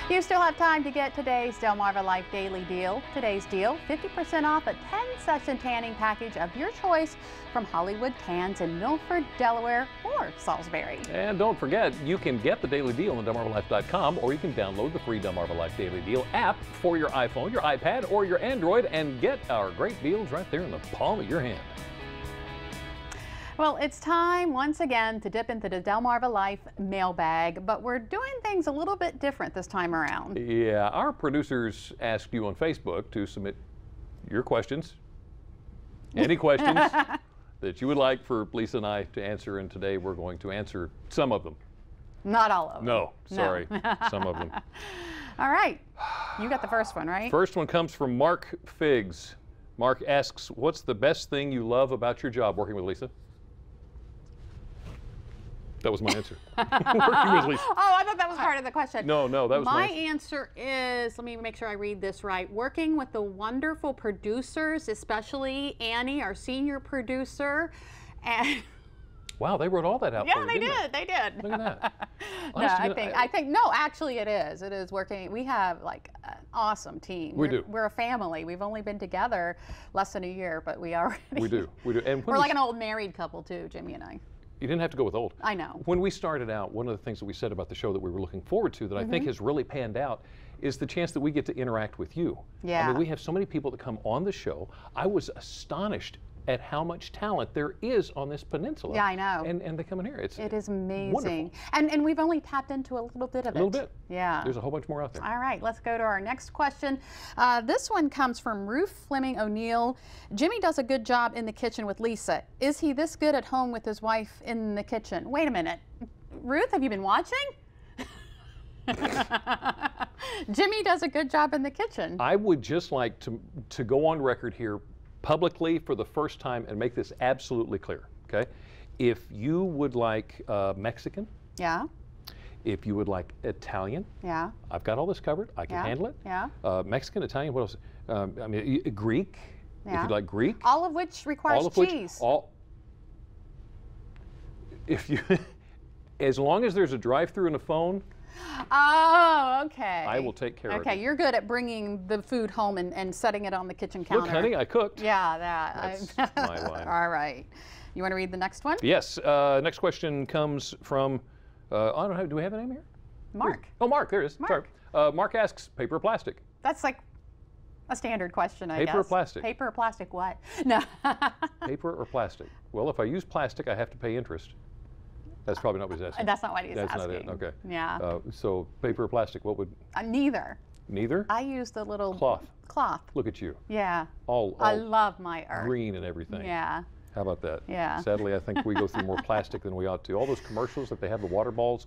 You still have time to get today's Delmarva Life Daily Deal. Today's deal, 50% off a 10-session tanning package of your choice from Hollywood Tans in Milford, Delaware, or Salisbury. And don't forget, you can get the Daily Deal on DelmarvaLife.com, or you can download the free Delmarva Life Daily Deal app for your iPhone, your iPad, or your Android, and get our great deals right there in the palm of your hand. Well, it's time once again to dip into the Delmarva Life mailbag, but we're doing things a little bit different this time around. Yeah, our producers asked you on Facebook to submit your questions, any questions that you would like for Lisa and I to answer, and today we're going to answer some of them. Not all of them. No, sorry, some of them. All right, you got the first one, right? First one comes from Mark Figs. Mark asks, what's the best thing you love about your job working with Lisa? That was my answer. Working with Lisa. Oh, I thought that was part of the question. No, that was my answer is, let me make sure I read this right, working with the wonderful producers, especially Annie, our senior producer. And wow, they wrote all that out for you, they did. Look at that. I think, no, actually it is. It is working. We have like an awesome team. We're a family. We've only been together less than a year, but we already. We do. And we're like an old married couple too, Jimmy and I. You didn't have to go with old. I know. When we started out, one of the things that we said about the show that we were looking forward to that I think has really panned out is the chance that we get to interact with you. Yeah. I mean, we have so many people that come on the show. I was astonished at how much talent there is on this peninsula. Yeah, I know. And they come in here. It is amazing. Wonderful. And we've only tapped into a little bit of it. A little bit. Yeah. There's a whole bunch more out there. All right, let's go to our next question. This one comes from Ruth Fleming O'Neill. Jimmy does a good job in the kitchen with Lisa. Is he this good at home with his wife in the kitchen? Wait a minute. Ruth, have you been watching? Jimmy does a good job in the kitchen. I would just like to go on record here publicly for the first time and make this absolutely clear, okay? If you would like Mexican, yeah. If you would like Italian, yeah, I've got all this covered. I can handle it. Yeah. Mexican, Italian, what else? I mean, Greek, if you'd like Greek. All of which requires cheese. As long as there's a drive-through and a phone. Oh, okay. I will take care of it. Okay, you're good at bringing the food home and setting it on the kitchen counter. Look, honey, I cooked. Yeah, that. That's my line. All right. You want to read the next one? Yes. Next question comes from, I don't know, do we have a name here? Mark. Oh, Mark, there it is. Mark. Sorry. Mark asks, paper or plastic? That's like a standard question, I guess. Paper or plastic? Paper or plastic what? No. Paper or plastic? Well, if I use plastic, I have to pay interest. That's probably not what he's asking. That's not what he's asking. That's not it, okay. Yeah. So paper or plastic, what would? Neither. Neither? I use the little cloth. Look at you. Yeah. All I love my earth. Green and everything. Yeah. How about that? Yeah. Sadly, I think we go through more plastic than we ought to. All those commercials that they have the water bottles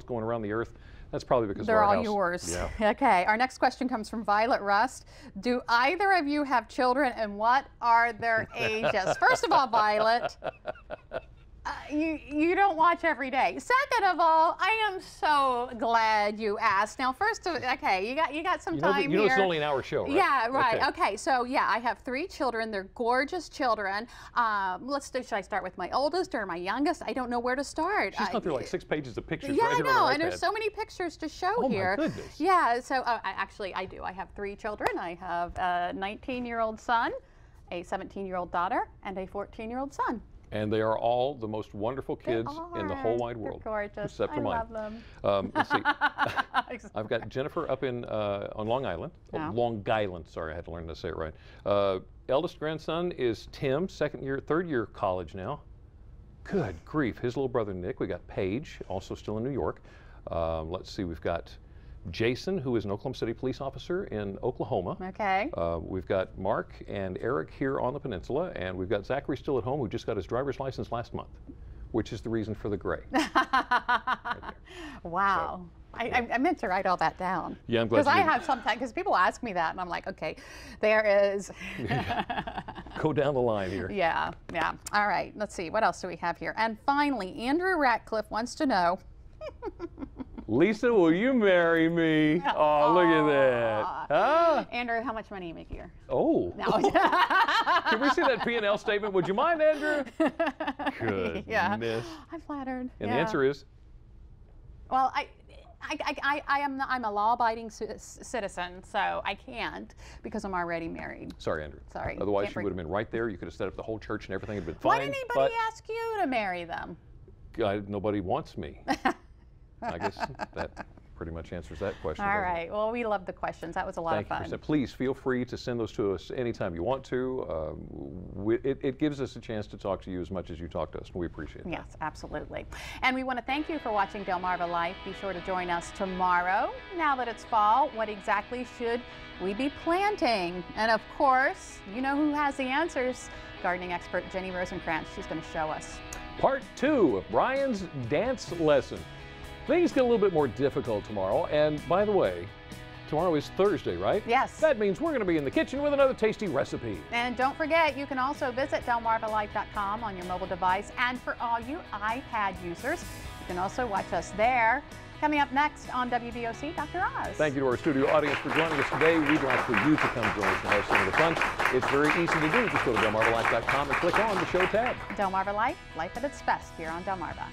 going around the earth, that's probably because they're of our all house. yours. Yeah. Okay, our next question comes from Violet Rust. Do either of you have children, and what are their ages? First of all, Violet, you don't watch every day. Second of all, I am so glad you asked. Now, okay, you got some time here. You know it's only an hour show, right? Yeah, right. Okay, so yeah, I have 3 children. They're gorgeous children. Should I start with my oldest or my youngest? I don't know where to start. She's gone through like 6 pages of pictures. Yeah, right here I know, on her and iPad. there's so many pictures to show here. Oh my goodness. Yeah, so actually I do. I have 3 children. I have a 19-year-old son, a 17-year-old daughter, and a 14-year-old son. And they are all the most wonderful kids in the whole wide world. They're gorgeous. Except for mine. I love them. Let's see. I've got Jennifer up on Long Island. Yeah. Oh, Long Island, sorry, I had to learn to say it right. Eldest grandson is Tim, third year college now. Good grief, his little brother Nick. We got Paige, also still in New York. Let's see, we've got Jason, who is an Oklahoma City police officer in Oklahoma. Okay. We've got Mark and Eric here on the peninsula, and we've got Zachary still at home, who just got his driver's license last month, which is the reason for the gray. Right there. Wow. So, I meant to write all that down. Yeah, I'm glad. Because I have sometimes, because people ask me that, and I'm like, okay, there is. Go down the line here. Yeah, yeah. All right, let's see. What else do we have here? And finally, Andrew Ratcliffe wants to know. Lisa, will you marry me? Oh, look at that. Huh? Andrew, how much money do you make a year? Oh. No. Can we see that P&L statement? Would you mind, Andrew? Goodness. Yeah. I'm flattered. And the answer is? Well, I'm a law-abiding citizen, so I can't because I'm already married. Sorry, Andrew. Sorry. Otherwise, you would have been right there. You could have set up the whole church and everything had been fine. Why didn't anybody ask you to marry them? Nobody wants me. I guess that pretty much answers that question. All right. Well, we love the questions. That was a lot of fun. Thank you. Please feel free to send those to us anytime you want to. It gives us a chance to talk to you as much as you talk to us, and we appreciate that. Yes, absolutely. And we want to thank you for watching Delmarva Life. Be sure to join us tomorrow. Now that it's fall, what exactly should we be planting? And of course, you know who has the answers. Gardening expert Jenny Rosenkrantz. She's going to show us. Part 2 of Brian's dance lesson. Things get a little bit more difficult tomorrow, and by the way, tomorrow is Thursday, right? Yes. That means we're going to be in the kitchen with another tasty recipe. And don't forget, you can also visit delmarvalife.com on your mobile device, and for all you iPad users, you can also watch us there. Coming up next on WBOC, Dr. Oz. Thank you to our studio audience for joining us today. We'd like for you to come join us and have some of the fun. It's very easy to do. Just go to delmarvalife.com and click on the show tab. Delmarva Life, life at its best here on Delmarva.